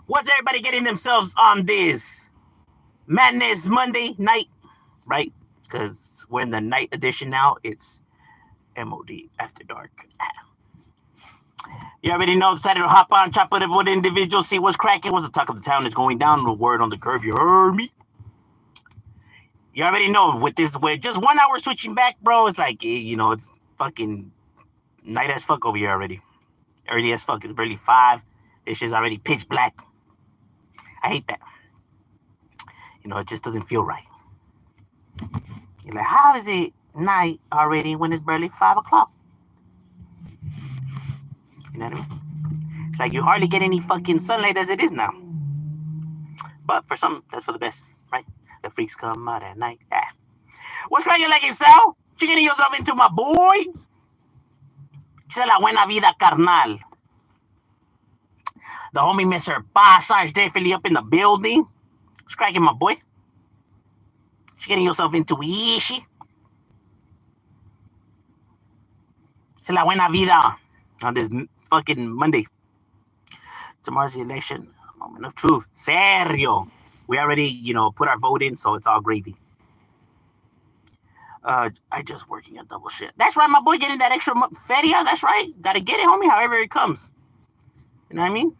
What's everybody getting themselves on this Madness Monday night, right? Because we're in the night edition now. It's MOD After Dark. You already know. Decided to hop on, chop it up with individuals, see what's cracking, what's the talk of the town is going down. The word on the curve. You heard me. You already know with this, with just 1 hour switching back, bro. It's like it's fucking night as fuck over here already. Early as fuck. It's barely 5. This shit's already pitch black. I hate that. It just doesn't feel right. You're like, how is it night already when it's barely 5 o'clock? You know what I mean? It's like you hardly get any fucking sunlight as it is now. But for some, that's for the best, right? The freaks come out at night. Ah. What's cracking like Sal? You getting yourself into my boy? Esa la buena vida, carnal. The homie Mr. Pasa is definitely up in the building. What's cracking, my boy? You getting yourself into Ishi? Esa la buena vida on this fucking Monday. Tomorrow's the election. A moment of truth. Serio. We already, put our vote in, so it's all gravy. I just working a double shit. That's right, my boy, getting that extra feria. That's right. Gotta get it, homie, however it comes. You know what I mean?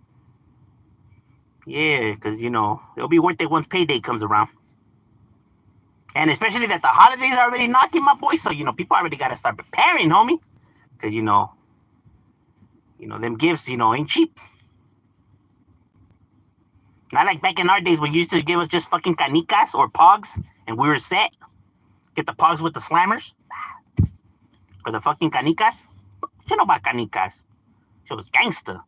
Yeah, because, it'll be worth it once payday comes around. And especially that the holidays are already knocking, my boy. So, people already got to start preparing, homie. Because, them gifts, ain't cheap. Not like back in our days when you used to give us just fucking canicas or pogs and we were set. Get the pogs with the slammers. Or the fucking canicas. You know about canicas. It was gangster.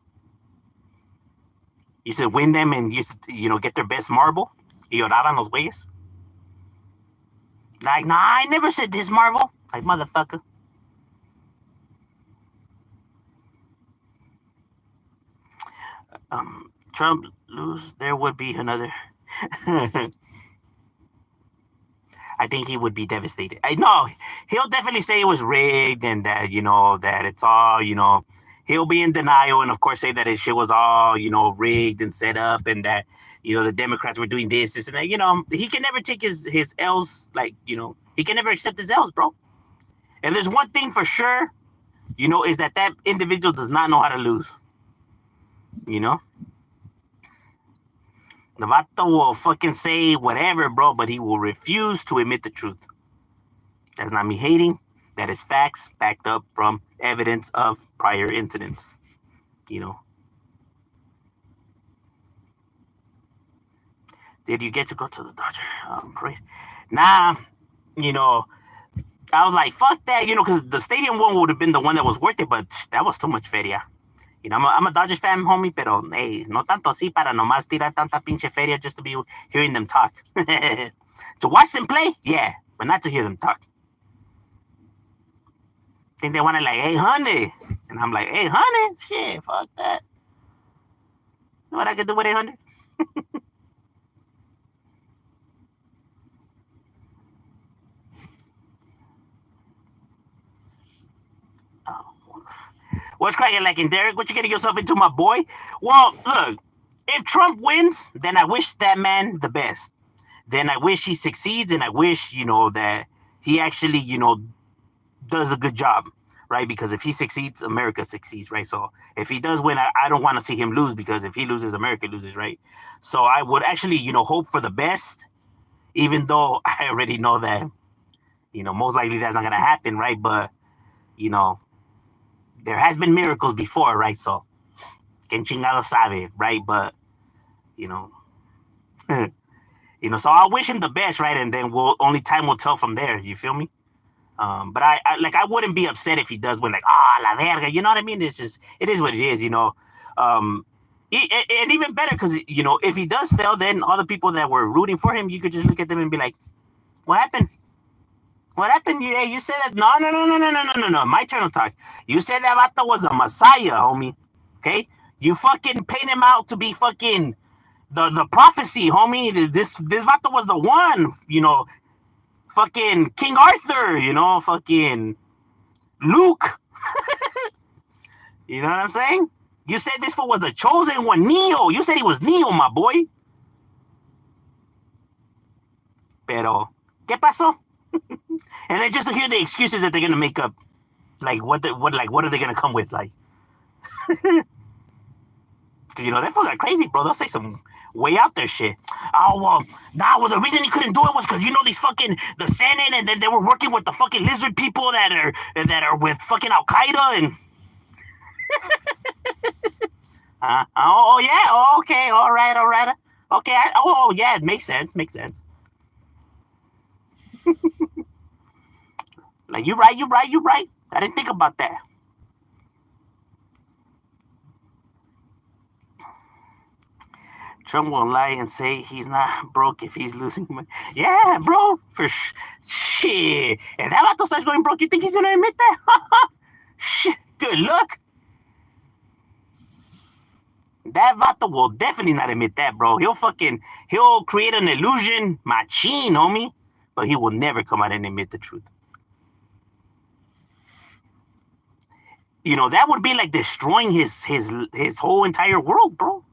You used to win them and used to, get their best marble. Y lloraban los güeyes. Like, nah, I never said this marble. Like, motherfucker. Trump lose, there would be another. I think he would be devastated. I know he'll definitely say it was rigged and that that it's all he'll be in denial and of course say that his shit was all rigged and set up and that the Democrats were doing this and that. He can never take his L's, like he can never accept his L's, bro. And there's one thing for sure, is that individual does not know how to lose. The vato will fucking say whatever, bro, but he will refuse to admit the truth. That's not me hating. That is facts backed up from evidence of prior incidents. Did you get to go to the Dodger parade? Nah, I was like, fuck that, because the stadium one would have been the one that was worth it, but that was too much feria. I'm a Dodgers fan, homie, pero hey, no tanto así para nomás tirar tanta pinche feria just to be hearing them talk. To watch them play, yeah, but not to hear them talk. Think they want to like, hey, honey. And I'm like, hey, honey? Shit, fuck that. You know what I could do with 800? What's cracking like in Derek? What you getting yourself into, my boy? Well, look, if Trump wins, then I wish that man the best. Then I wish he succeeds, and I wish, that he actually, does a good job, right? Because if he succeeds, America succeeds, right? So if he does win, I don't want to see him lose because if he loses, America loses, right? So I would actually, hope for the best, even though I already know that, most likely that's not going to happen, right? But, there has been miracles before, right? So, quien chingado sabe, right? But, so I'll wish him the best, right? And then only time will tell from there. You feel me? But I wouldn't be upset if he does win, like, la verga. You know what I mean? It's just, it is what it is, and even better because, if he does fail, then all the people that were rooting for him, you could just look at them and be like, what happened? What happened? You said that. No. My turn to talk. You said that vato was the Messiah, homie. Okay? You fucking paint him out to be fucking the prophecy, homie. This vato was the one, fucking King Arthur, fucking Luke. You know what I'm saying? You said this fool was the chosen one, Neo. You said he was Neo, my boy. Pero, ¿qué pasó? And then just to hear the excuses that they're gonna make up, like what are they gonna come with, like? Because you know that fools are crazy, bro. They'll say some way out there shit. Oh well, the reason he couldn't do it was because you know these fucking the Senate, and then they were working with the fucking lizard people that are with fucking Al Qaeda and. Oh yeah, oh, okay, all right, okay. Yeah, it makes sense. Like you're right. I didn't think about that. Trump won't lie and say he's not broke if he's losing money. Yeah, bro, shit. If that vato starts going broke, you think he's gonna admit that? Shit, good luck. That vato will definitely not admit that, bro. He'll create an illusion, machine, homie, but he will never come out and admit the truth. You know, that would be like destroying his whole entire world, bro.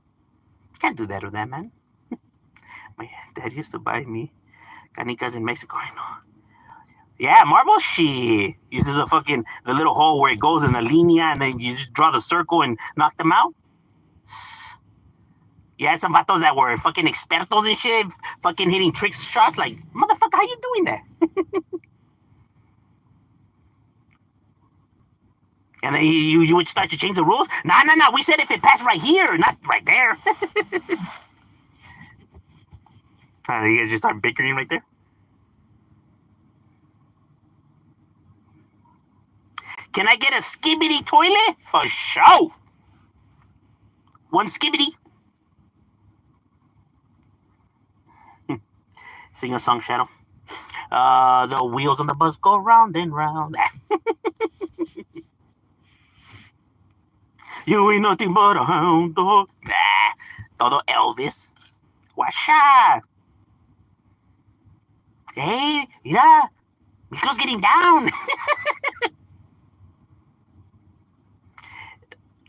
Can't do that with that, man. My dad used to buy me canicas in Mexico. I know. Yeah, marble shit. You do the little hole where it goes in the linea, and then you just draw the circle and knock them out. You had some vatos that were fucking expertos and shit, fucking hitting trick shots. Like, motherfucker, how you doing that? And then you would start to change the rules. Nah. We said if it passed right here, not right there. You guys just start bickering right there. Can I get a skibbity toilet? For sure. One skibbity. Sing a song, Shadow. The wheels on the bus go round and round. You ain't nothing but a hound dog. Todo Elvis. Washa. Hey, mira. Micro's getting down.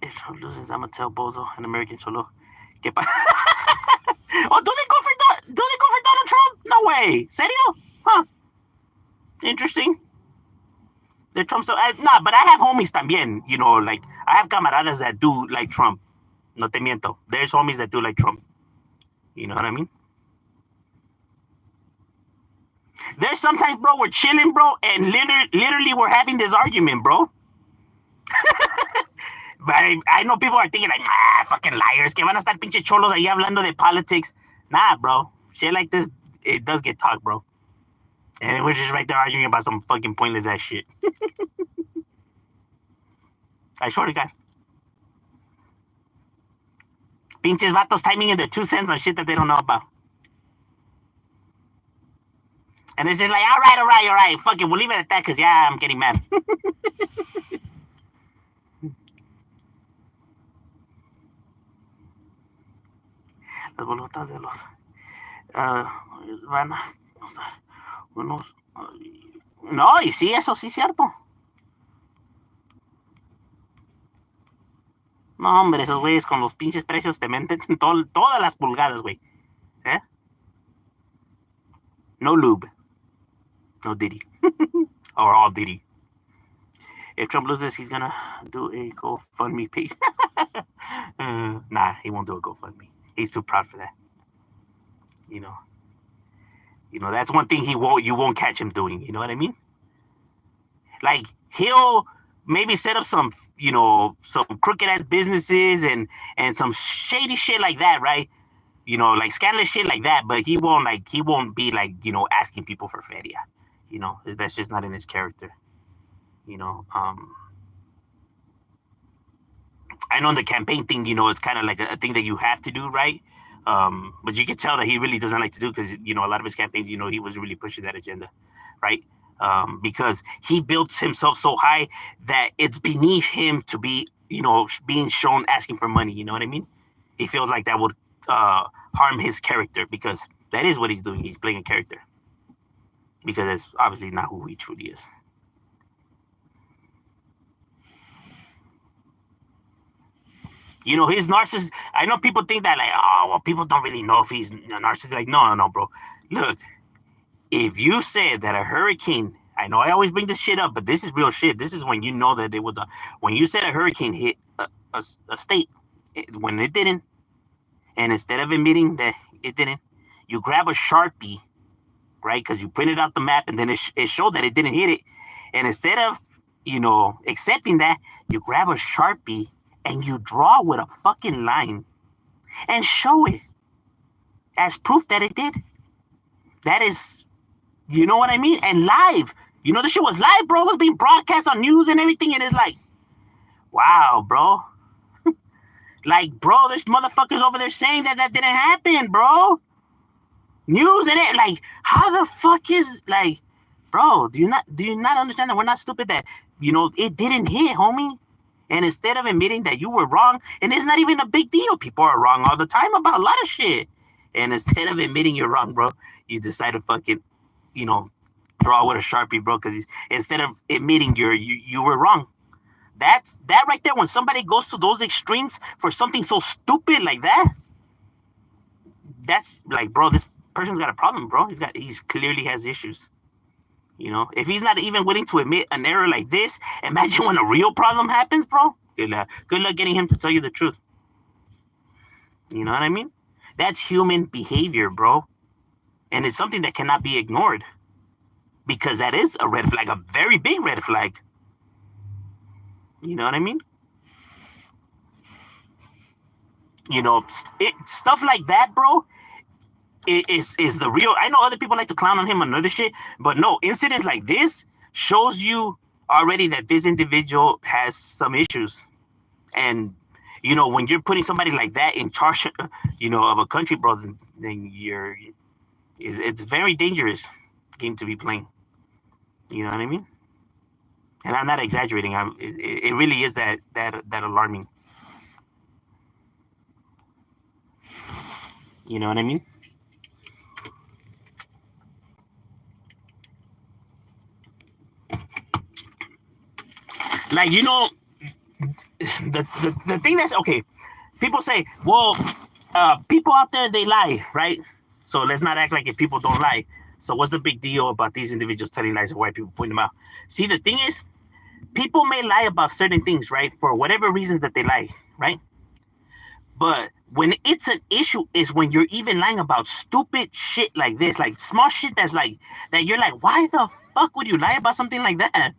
If Trump loses, I'm gonna tell Bozo, an American Cholo. Oh, do they go for Donald Trump? No way. Serio? Huh. Interesting. The Trump nah, but I have homies también, you know, like I have camaradas that do like Trump. No te miento. There's homies that do like Trump. You know what I mean? There's sometimes, bro, we're chilling, bro, and literally we're having this argument, bro. But I know people are thinking like, fucking liars, que van a estar pinche cholos ahí hablando de politics. Nah, bro. Shit like this, it does get talked, bro. And we're just right there arguing about some fucking pointless ass shit. I swear to God. Pinches vatos timing in their 2 cents on shit that they don't know about. And it's just like, all right. Fuck it, we'll leave it at that because, yeah, I'm getting mad. Las bolotas de los van a estar unos. No, y sí, eso sí es cierto. No, hombre, esos güeyes con los pinches precios te meten todas las pulgadas, güey. ¿Eh? No lube. No Diddy. Or all Diddy. If Trump loses, he's gonna do a GoFundMe page. Nah, he won't do a GoFundMe. He's too proud for that. You know, that's one thing you won't catch him doing. You know what I mean? Like, he'll maybe set up some crooked ass businesses and some shady shit like that, right? You know, like scandalous shit like that, but he won't be like, asking people for feria. You know, that's just not in his character. You know, I know in the campaign thing, it's kind of like a thing that you have to do, right? But you can tell that he really doesn't like to do because, a lot of his campaigns, he was really pushing that agenda, right? Because he builds himself so high that it's beneath him to be, being shown asking for money. You know what I mean? He feels like that would harm his character because that is what he's doing. He's playing a character because that's obviously not who he truly is. You know, his narcissist. I know people think that like, oh, well, people don't really know if he's a narcissist. Like, no, no, no, bro. Look, if you said that a hurricane, I know I always bring this shit up, but this is real shit. This is when you know that it was a. When you said a hurricane hit a state, when it didn't, and instead of admitting that it didn't, you grab a Sharpie, right? Because you printed out the map and then it showed that it didn't hit it. And instead of, accepting that, you grab a Sharpie and you draw with a fucking line and show it as proof that it did. That is, you know what I mean? And live. You know, the shit was live, bro. It was being broadcast on news and everything. And it's like, wow, bro. Like, bro, there's motherfuckers over there saying that didn't happen, bro. News and it, like, how the fuck is, like, bro, do you not understand that we're not stupid, that, it didn't hit, homie? And instead of admitting that you were wrong, and it's not even a big deal, people are wrong all the time about a lot of shit. And instead of admitting you're wrong, bro, you decide to fucking, draw with a Sharpie, bro, because instead of admitting you were wrong. That right there, when somebody goes to those extremes for something so stupid like that, that's like, bro, this person's got a problem, bro. He's clearly has issues. If he's not even willing to admit an error like this, imagine when a real problem happens, bro. Good luck getting him to tell you the truth. You know what I mean? That's human behavior, bro. And it's something that cannot be ignored, because that is a red flag, a very big red flag. You know what I mean? Stuff like that, bro, is the real. I know other people like to clown on him and other shit, but no, incidents like this shows you already that this individual has some issues. And when you're putting somebody like that in charge, of a country, bro, then it's very dangerous game to be playing. You know what I mean? And I'm not exaggerating. It really is that alarming. You know what I mean? Like, the thing that's okay. People say, well, people out there, they lie, right? So let's not act like if people don't lie. So what's the big deal about these individuals telling lies and white people pointing them out? See, the thing is, people may lie about certain things, right? For whatever reasons that they lie, right? But when it's an issue is when you're even lying about stupid shit like this, like small shit that's like, that you're like, why the fuck would you lie about something like that?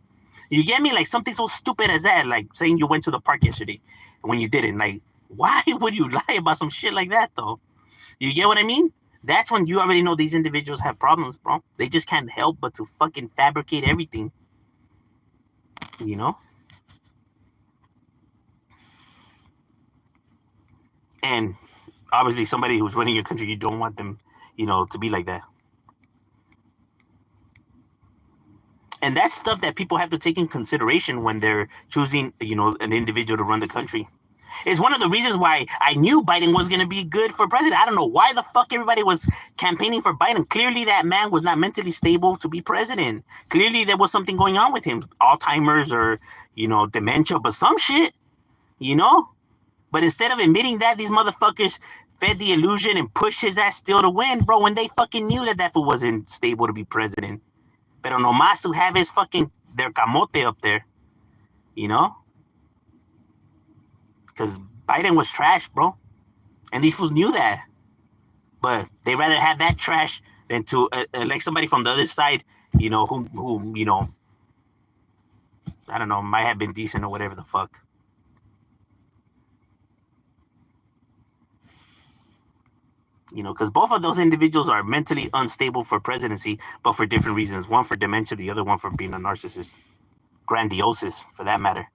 You get me? Like something so stupid as that, like saying you went to the park yesterday when you didn't. Like, why would you lie about some shit like that, though? You get what I mean? That's when you already know these individuals have problems, bro. They just can't help but to fucking fabricate everything. And obviously somebody who's running your country, you don't want them, to be like that. And that's stuff that people have to take in consideration when they're choosing, an individual to run the country. It's one of the reasons why I knew Biden was going to be good for president. I don't know why the fuck everybody was campaigning for Biden. Clearly, that man was not mentally stable to be president. Clearly, there was something going on with him. Alzheimer's or, dementia, but some shit, But instead of admitting that, these motherfuckers fed the illusion and pushed his ass still to win, bro, when they fucking knew that fool wasn't stable to be president. Pero nomás to have their camote up there, Because Biden was trash, bro. And these fools knew that. But they rather have that trash than to elect somebody from the other side, who I don't know, might have been decent or whatever the fuck. Because both of those individuals are mentally unstable for presidency, but for different reasons. One for dementia, the other one for being a narcissist. Grandiosis, for that matter.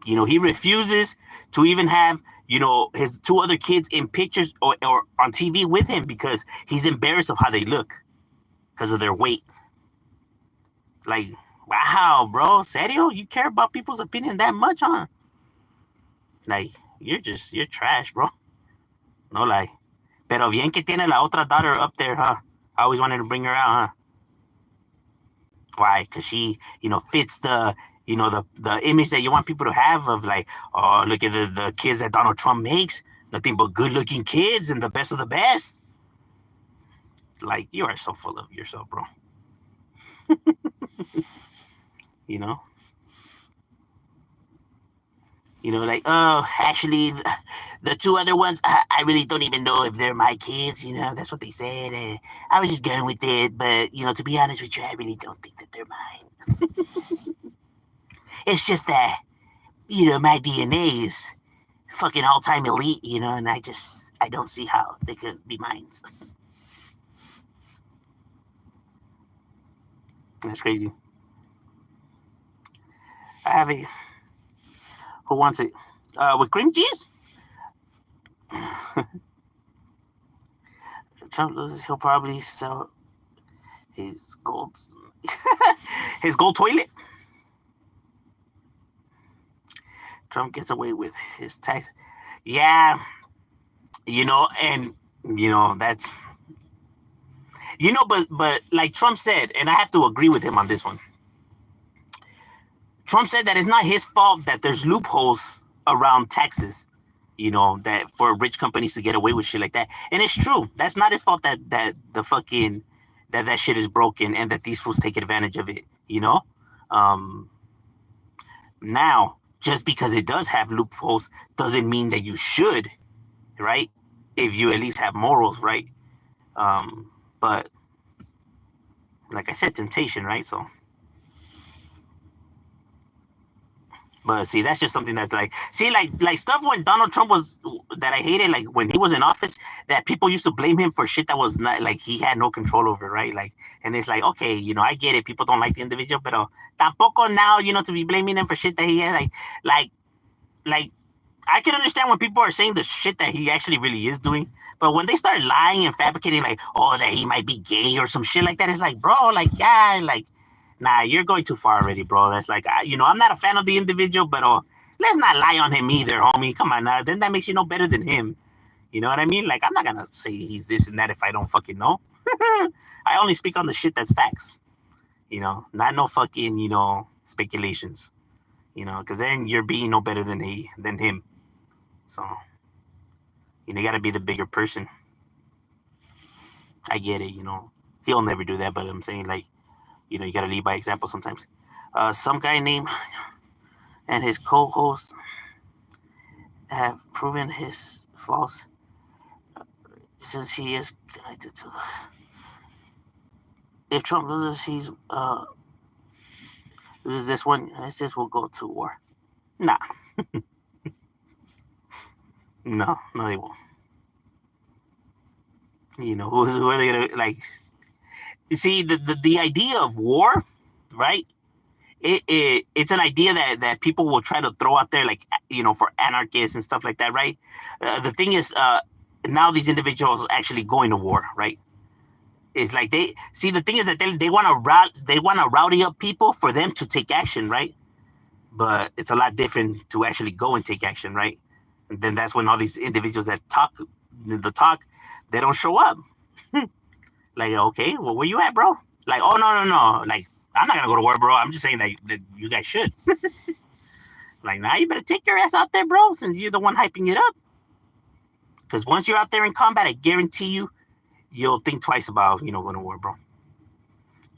He refuses to even have, his two other kids in pictures or on TV with him because he's embarrassed of how they look because of their weight. Like, wow, bro, serio? You care about people's opinion that much, huh? Like, you're trash, bro. No lie. Pero bien que tiene la otra daughter up there, huh? I always wanted to bring her out, huh? Why? Because she, fits the image that you want people to have of like, oh, look at the kids that Donald Trump makes, nothing but good looking kids and the best of the best. Like, you are so full of yourself, bro. You know, like, oh, actually, the two other ones, I really don't even know if they're my kids. That's what they said. I was just going with it, but to be honest with you, I really don't think that they're mine. It's just that my DNA is fucking all time elite, and I don't see how they could be mine. That's crazy. I have a who wants it? With cream cheese? Trump loses, he'll probably sell his gold his gold toilet. Trump gets away with his tax. Yeah, and that's but like Trump said, and I have to agree with him on this one. Trump said that it's not his fault that there's loopholes around taxes, that for rich companies to get away with shit like that. And it's true. That's not his fault that the fucking that shit is broken and that these fools take advantage of it. Um, Now, just because it does have loopholes doesn't mean that you should, right? If you at least have morals, right? But like I said, temptation, right? So, but see, that's just something that's like, see, like stuff when Donald Trump was that I hated, like when he was in office, that people used to blame him for shit that was not like he had no control over, right? Like, and it's like, okay, I get it, people don't like the individual, but tampoco now, to be blaming him for shit that he had, like I can understand when people are saying the shit that he actually really is doing, but when they start lying and fabricating, like, oh, that he might be gay or some shit like that, it's like, bro, like, yeah, like, nah, you're going too far already, bro. That's like, I'm not a fan of the individual, but let's not lie on him either, homie. Come on now. Then that makes you no better than him. You know what I mean? Like, I'm not gonna say he's this and that if I don't fucking know. I only speak on the shit that's facts. Not no fucking, speculations. Because then you're being no better than him. So, you gotta be the bigger person. I get it, He'll never do that, but I'm saying, like, you gotta lead by example sometimes. Some guy named and his co-host have proven his false since he is connected to the. If Trump loses, loses this one. This will go to war. Nah, no, they won't. Who are they gonna like? You see, the idea of war, right? It's an idea that people will try to throw out there, like, for anarchists and stuff like that, right? The thing is, now these individuals actually going to war, right? It's like they see the thing is that they want to rowdy up people for them to take action, right? But it's a lot different to actually go and take action, right? And then that's when all these individuals that talk the talk, they don't show up. Like, okay, well, where you at, bro? Like, oh, no. Like, I'm not gonna go to war, bro. I'm just saying that you guys should. Like, now you better take your ass out there, bro, since you're the one hyping it up. Because once you're out there in combat, I guarantee you'll think twice about going to war, bro.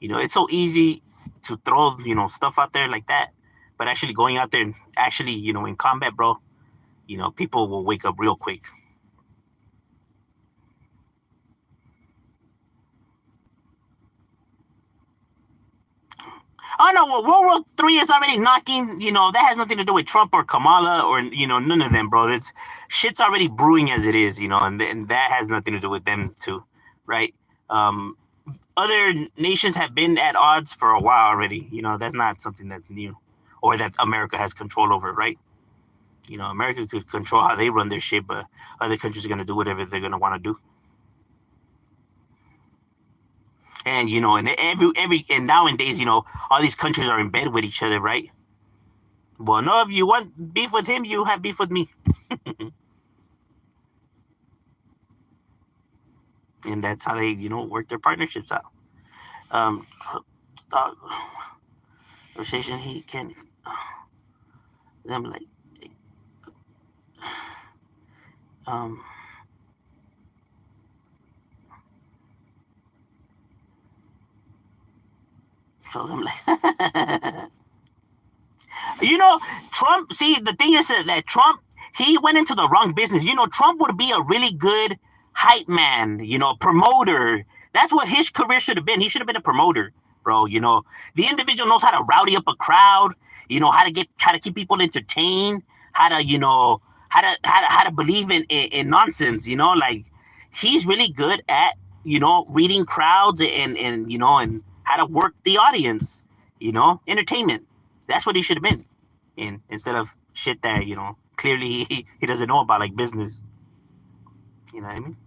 It's so easy to throw stuff out there like that, but actually going out there and actually in combat, bro, people will wake up real quick. Oh no, well, World War III is already knocking. That has nothing to do with Trump or Kamala or none of them, bro. It's shit's already brewing as it is, and that has nothing to do with them too, right? Um, Other nations have been at odds for a while already. That's not something that's new, or that America has control over, right? America could control how they run their shit, but other countries are gonna do whatever they're gonna want to do. And and every and nowadays, all these countries are in bed with each other, right? Well, no, if you want beef with him, you have beef with me, and that's how they work their partnerships out. Um, start conversation. He can. I'm like, um, so I'm like, you know, Trump. See, the thing is that Trump, he went into the wrong business. You know, Trump would be a really good hype man. You know, promoter. That's what his career should have been. He should have been a promoter, bro. You know, the individual knows how to rowdy up a crowd. You know how to keep people entertained. How to how to believe in nonsense. You know, like he's really good at reading crowds and and how to work the audience. You know, entertainment. That's what he should have been in instead of shit that clearly he doesn't know about, like business. You know what I mean?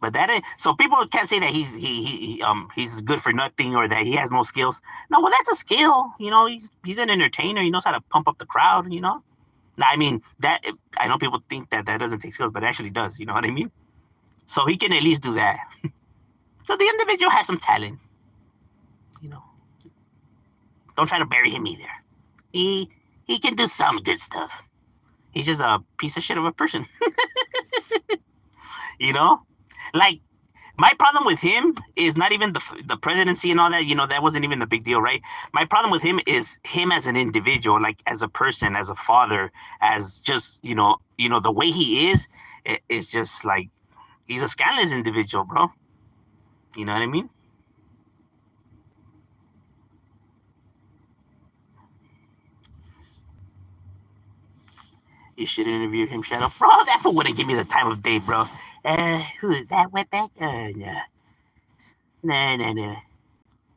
But that ain't so people can't say that he's good for nothing or that he has no skills. No, well that's a skill. You know, he's an entertainer. He knows how to pump up the crowd. You know. Now, I mean that I know people think that that doesn't take skills, but it actually does. You know what I mean? So he can at least do that. So the individual has some talent. You know, don't try to bury him either. He he can do some good stuff. He's just a piece of shit of a person. You know, like my problem with him is not even the presidency and all that. You know, that wasn't even a big deal, right? My problem with him is him as an individual, like as a person, as a father, as just the way he is. It's just like he's a scandalous individual, bro. You know what I mean? You should interview him, Shadow. Bro, that fool wouldn't give me the time of day, bro. Who is that wetback? No. No, no, no.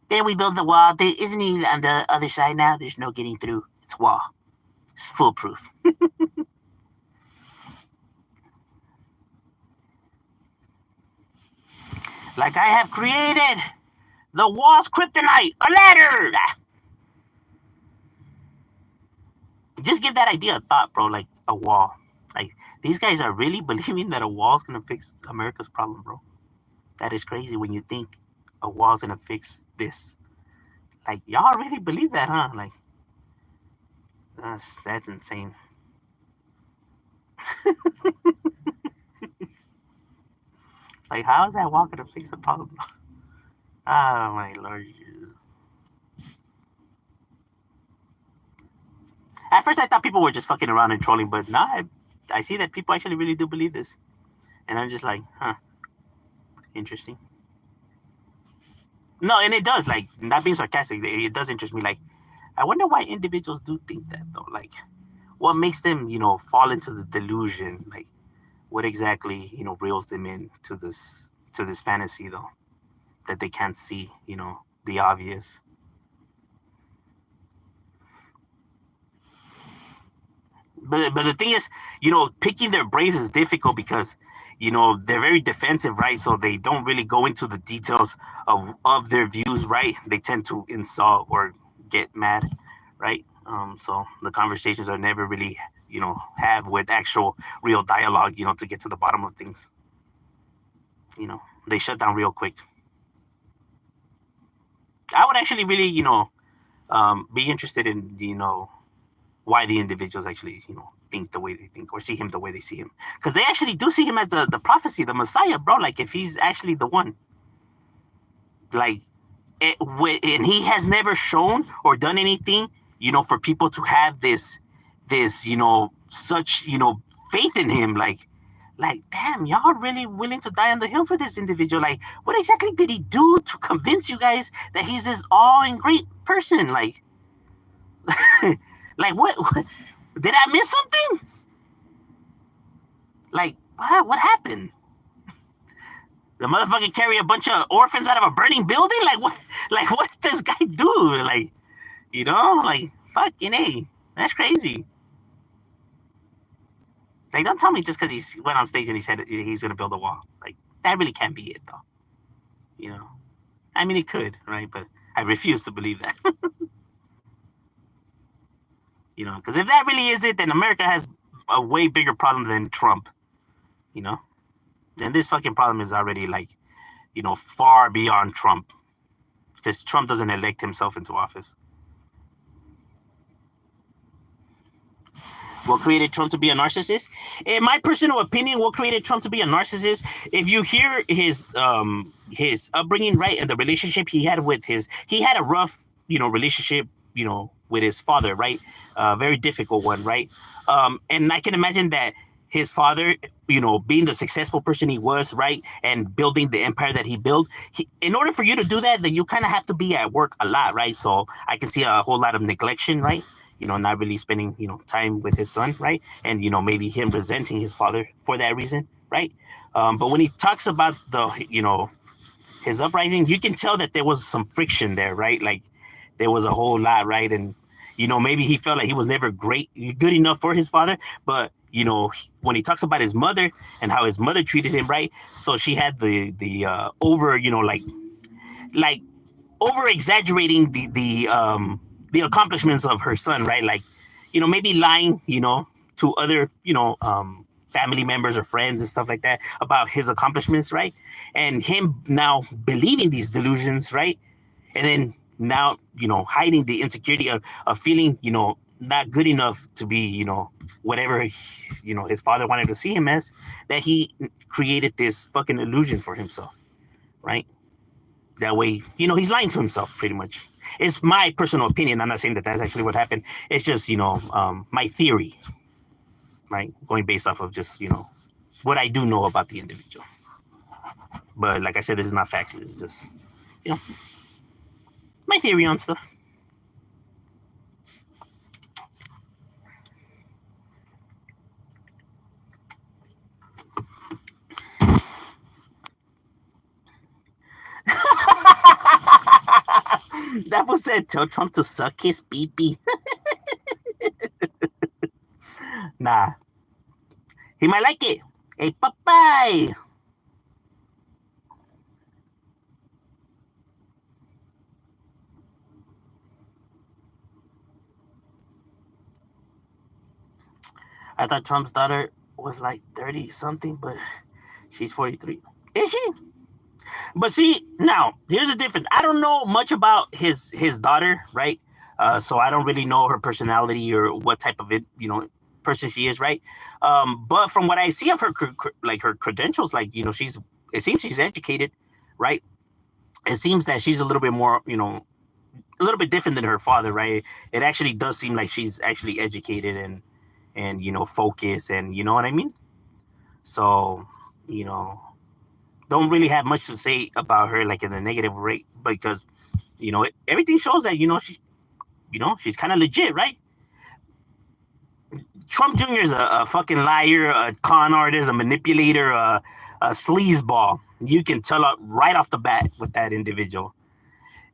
Then we build the wall. Isn't he on the other side now? There's no getting through. It's a wall. It's foolproof. Like I have created the wall's kryptonite, a ladder. Just give that idea a thought, bro. Like a wall. Like these guys are really believing that a wall's gonna fix America's problem, bro. That is crazy when you think a wall's gonna fix this. Like y'all really believe that, huh? Like that's insane. Like how is that wall gonna fix the problem? Oh my lord. At first I thought people were just fucking around and trolling, but now I see that people actually really do believe this. And I'm just like, huh, interesting. No, and it does, like, not being sarcastic, it does interest me. Like, I wonder why individuals do think that though. Like, what makes them, fall into the delusion? Like, what exactly, reels them into this fantasy though that they can't see, the obvious. But the thing is, picking their brains is difficult because they're very defensive, right? So they don't really go into the details of their views, right? They tend to insult or get mad, right? So the conversations are never really have with actual real dialogue, to get to the bottom of things. They shut down real quick. I would actually really be interested in why the individuals actually think the way they think or see him the way they see him, because they actually do see him as the prophecy, the Messiah, bro. Like if he's actually the one, like and he has never shown or done anything for people to have this such faith in him, like damn, y'all really willing to die on the hill for this individual? Like what exactly did he do to convince you guys that he's this all in great person? Like like what did I miss something? Like what happened? The motherfucker carry a bunch of orphans out of a burning building? Like what? Like what does this guy do? Like like fucking a, that's crazy. Like don't tell me just because he went on stage and he said he's gonna build a wall. Like that really can't be it though. I mean it could, right? But I refuse to believe that. Because if that really is it, then America has a way bigger problem than Trump. You know, and this fucking problem is already like far beyond Trump, because Trump doesn't elect himself into office. What created Trump to be a narcissist? In my personal opinion, what created Trump to be a narcissist? If you hear his upbringing, right, and the relationship he had he had a rough, relationship, with his father, right, very difficult one, right, and I can imagine that his father, being the successful person he was, right, and building the empire that he built, in order for you to do that, then you kind of have to be at work a lot, right? So I can see a whole lot of neglection, right? Not really spending, time with his son, right? And, maybe him resenting his father for that reason, right? But when he talks about his uprising, you can tell that there was some friction there, right? Like there was a whole lot, right? And, maybe he felt like he was never good enough for his father, but, when he talks about his mother and how his mother treated him, right? So she had the over, like over exaggerating the accomplishments of her son, right? Like, maybe lying, to other, family members or friends and stuff like that about his accomplishments, right? And him now believing these delusions, right? And then now, hiding the insecurity of feeling, not good enough to be, whatever, his father wanted to see him as, that he created this fucking illusion for himself, right? That way, he's lying to himself pretty much. It's my personal opinion. I'm not saying that that's actually what happened. It's just, my theory, right? Going based off of just, what I do know about the individual. But like I said, this is not facts. It's just, my theory on stuff. That was said, tell Trump to suck his pee-pee. Nah. He might like it. Hey, Popeye. I thought Trump's daughter was like 30 something, but she's 43. Is she? But see, now here's the difference. I don't know much about his daughter, right? So I don't really know her personality or what type of person she is, right? But from what I see of her, like her credentials, like it seems she's educated, right? It seems that she's a little bit more, a little bit different than her father, right? It actually does seem like she's actually educated and focused, and you know what I mean. So don't really have much to say about her, like in the negative rate, because everything shows that she's kind of legit, right? Trump Jr. is a fucking liar, a con artist, a manipulator, a sleazeball. You can tell right off the bat with that individual.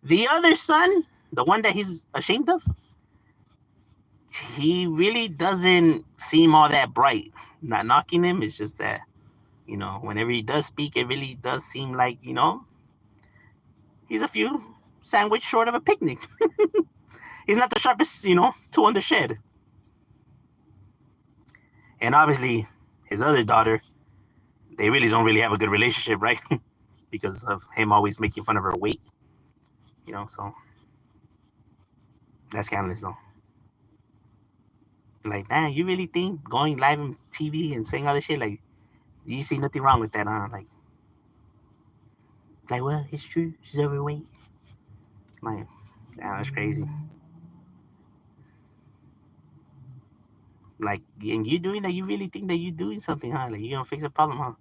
The other son, the one that he's ashamed of, he really doesn't seem all that bright. Not knocking him, it's just that whenever he does speak, it really does seem like he's a few sandwich short of a picnic. He's not the sharpest tool in the shed. And obviously, his other daughter, they really don't really have a good relationship, right? Because of him always making fun of her weight. So that's scandalous, though. Like, man, you really think going live on TV and saying all this shit, like, you see nothing wrong with that, huh? Like, well, it's true. She's overweight. Like, damn, that's crazy. Like, and you doing that, you really think that you're doing something, huh? Like, you're gonna fix a problem, huh?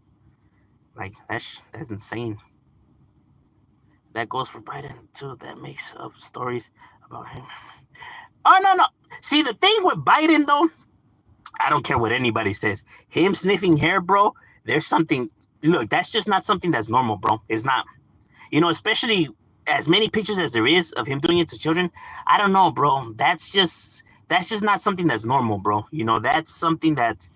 Like, that's insane. That goes for Biden too. That makes up stories about him. Oh no. See, the thing with Biden though, I don't care what anybody says. Him sniffing hair, bro. There's something. Look, that's just not something that's normal, bro. It's not. Especially as many pictures as there is of him doing it to children. I don't know, bro. That's just not something that's normal, bro. That's something that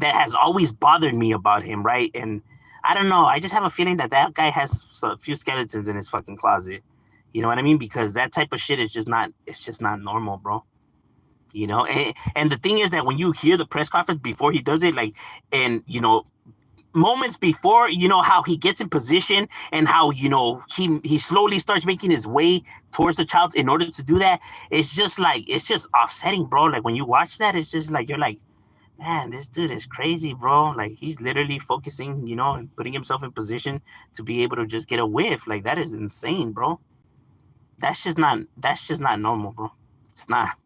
has always bothered me about him, right? And I don't know. I just have a feeling that guy has a few skeletons in his fucking closet. You know what I mean? Because that type of shit is just not. It's just not normal, bro. And the thing is that when you hear the press conference before he does it, like, and moments before, how he gets in position and how, he slowly starts making his way towards the child in order to do that. It's just offsetting, bro. Like when you watch that, it's just like, you're like, man, this dude is crazy, bro. Like he's literally focusing, and putting himself in position to be able to just get a whiff. Like that is insane, bro. That's just not normal, bro. It's not,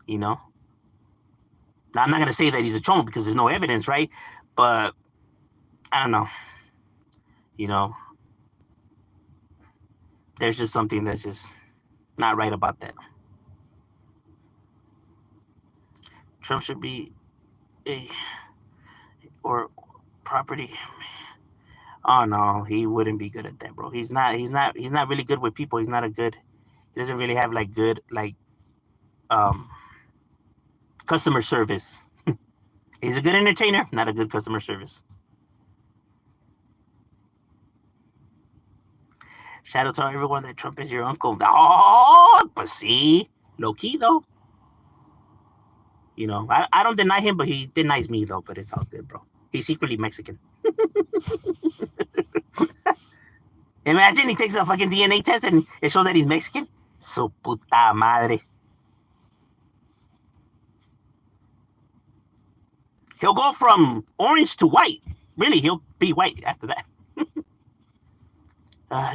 you know. Now, I'm not gonna say that he's a troll because there's no evidence, right? But I don't know. You know, there's just something that's just not right about that. Trump should be a or property. Oh no, he wouldn't be good at that, bro. He's not. He's not. He's not really good with people. He's not a good. He doesn't really have like good um customer service. He's a good entertainer, not a good customer service. Shout out to everyone that Trump is your uncle. Oh, but see, low key though. I don't deny him, but he denies me though. But it's all good, bro. He's secretly Mexican. Imagine he takes a fucking DNA test and it shows that he's Mexican. Su puta madre. He'll go from orange to white. Really, he'll be white after that.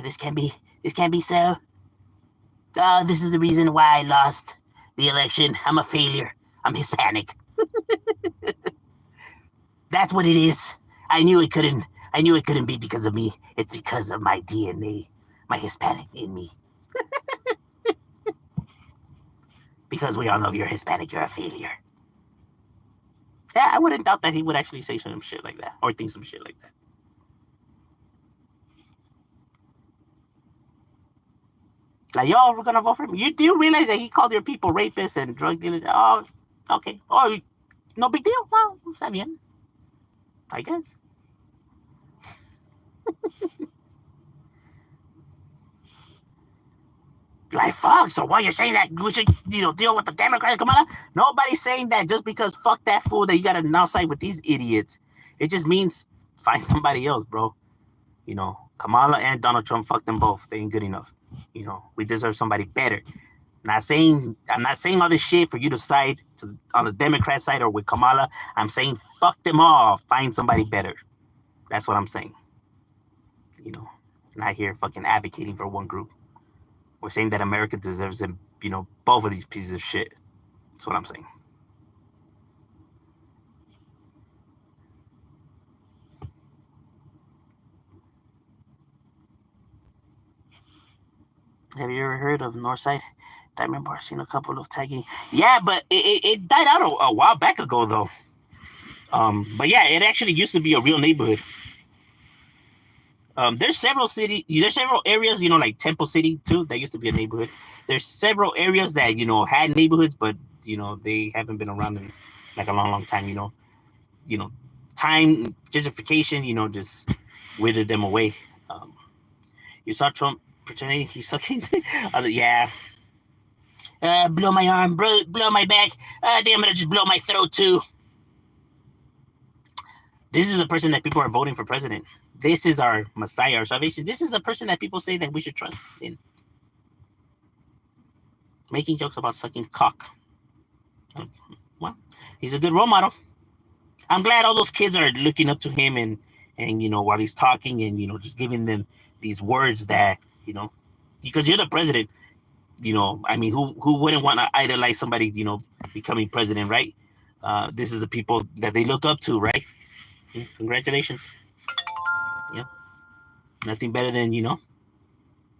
This can't be so. This is the reason why I lost the election. I'm a failure. I'm Hispanic. That's what it is. I knew it couldn't be because of me. It's because of my DNA, my Hispanic in me. Because we all know if you're Hispanic, you're a failure. Yeah, I wouldn't doubt that he would actually say some shit like that or think some shit like that. Like, y'all were gonna vote for him. You do realize that he called your people rapists and drug dealers? Oh, okay. Oh, no big deal. Well, está bien. I guess. Like, fuck, so why you're saying that we should, deal with the Democrats, Kamala? Nobody's saying that just because fuck that fool that you gotta now side with these idiots. It just means find somebody else, bro. Kamala and Donald Trump, fuck them both. They ain't good enough. We deserve somebody better. I'm not saying all this shit for you to side on the Democrat side or with Kamala. I'm saying fuck them all. Find somebody better. That's what I'm saying. Not here fucking advocating for one group. We're saying that America deserves them, both of these pieces of shit. That's what I'm saying. Have you ever heard of Northside? Diamond Bar? Seen a couple of tagging. Yeah, but it died out a while back ago, though. But yeah, it actually used to be a real neighborhood. There's several areas, like Temple City too. That used to be a neighborhood. There's several areas that had neighborhoods, but they haven't been around in like a long time. Time gentrification, just withered them away. You saw Trump pretending he's sucking. Yeah. Blow my arm, blow my back. Damn it, I just blow my throat too. This is the person that people are voting for president. This is our Messiah, our salvation. This is the person that people say that we should trust in. Making jokes about sucking cock. Well, he's a good role model. I'm glad all those kids are looking up to him and while he's talking and just giving them these words that because you're the president. I mean, who wouldn't want to idolize somebody becoming president, right? This is the people that they look up to, right? Congratulations. Yeah. Nothing better than,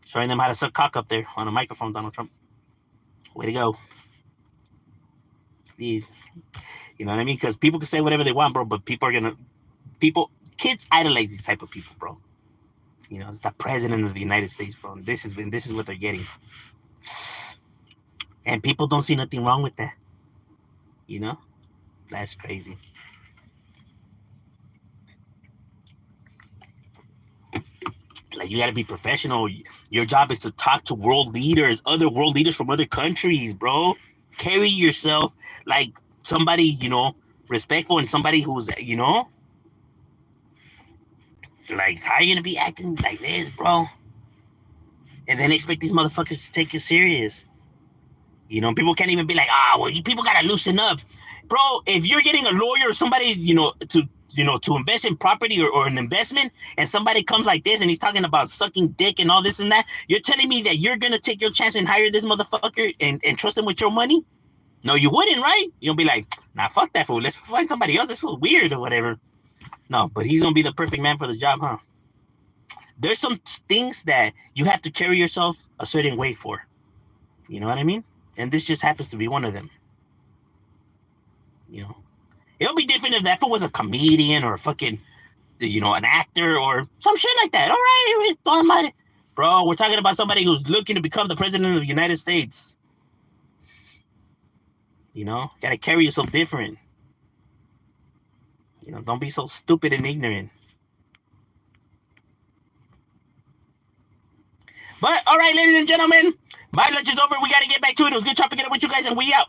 showing them how to suck cock up there on a microphone, Donald Trump. Way to go. You know what I mean? Because people can say whatever they want, bro, but kids idolize these type of people, bro. It's the president of the United States, bro. This is what they're getting. And people don't see nothing wrong with that. That's crazy. Like, you got to be professional. Your job is to talk to other world leaders from other countries, bro. Carry yourself like somebody, respectful and somebody who's, Like, how are you gonna be acting like this, bro? And then expect these motherfuckers to take you serious. You know, people can't even be like, well, you people gotta loosen up, bro. If you're getting a lawyer or somebody, to invest in property or an investment, and somebody comes like this and he's talking about sucking dick and all this and that, you're telling me that you're gonna take your chance and hire this motherfucker and trust him with your money? No, you wouldn't, right? You'll be like, nah, fuck that fool. Let's find somebody else. This fool weird or whatever. No, but he's gonna be the perfect man for the job, huh? There's some things that you have to carry yourself a certain way for. You know what I mean? And this just happens to be one of them. You know, it'll be different if that fool was a comedian or a fucking, an actor or some shit like that. All right, bro, we're talking about somebody who's looking to become the president of the United States. You know, gotta carry yourself different. You know, don't be so stupid and ignorant. But all right, ladies and gentlemen, my lunch is over. We gotta get back to it. It was good chopping it up with you guys, and we out.